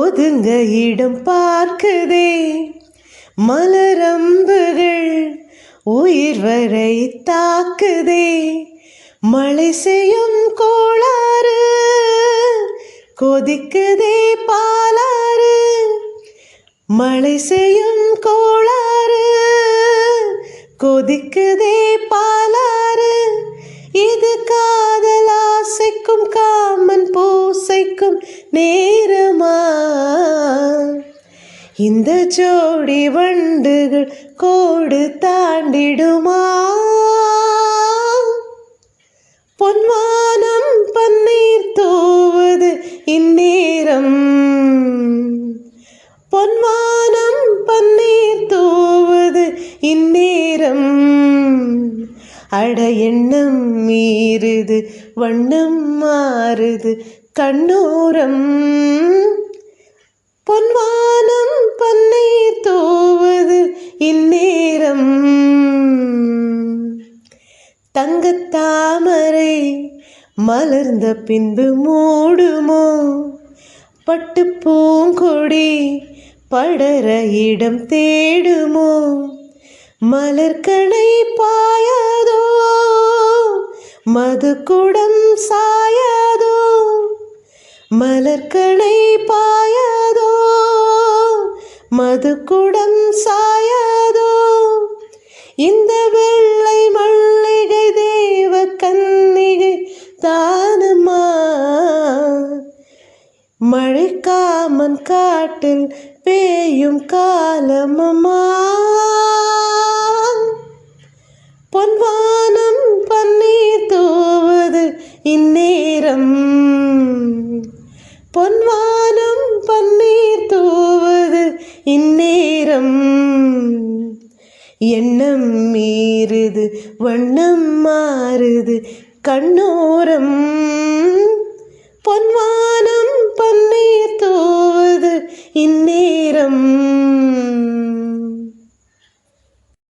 ஒதுங்க இடம் பார்க்குதே மலரம்புகள் உயிர் வரை தாக்குதே. மழை செய்யும் கோளாறு கொதிக்குதே பாலாறு. மழை செய்யும் கோளாறு கொதிக்குதே பாலாறு. இது காதல் ஆசைக்கும் காமன் பூசைக்கும் நேரமா? இந்த ஜோடி வண்டுகள் கோடு தாண்டிடுமா? பொன்வானம் பன்னீர் தூவது இந்நேரம். பொன்வானம் பன்னீர் தூவது இந்நேரம். அட எண்ணம் மீறுது வண்ணம் மாறுது கண்ணோரம். பொன்வானம் பன்னீர் தூவது இந்நேரம். தங்கத்தாமரை மலர்ந்த பின்பு மூடுமோ? பட்டு பூங்கொடி படர இடம் தேடுமோ? மலர்கணை பாயாதோ மதுக்குடம் சாயாதோ? மலர்கணை பாயாதோ மதுக்குடம் சாயாதோ? இந்த வெள்ளை மல்லிகை தேவ கன்னிகை தானம்மா. மழைக்காமன் காட்டில் பேயும் காலமம்மா. பொன்வானம் பன்னீர் தூவது இந்நேரம். பொன்வானம் பன்னீர் தூவது இந்நேரம். எண்ணம் மீறுது வண்ணம் மாறுது கண்ணோரம். பொன்வானம் பன்னீர்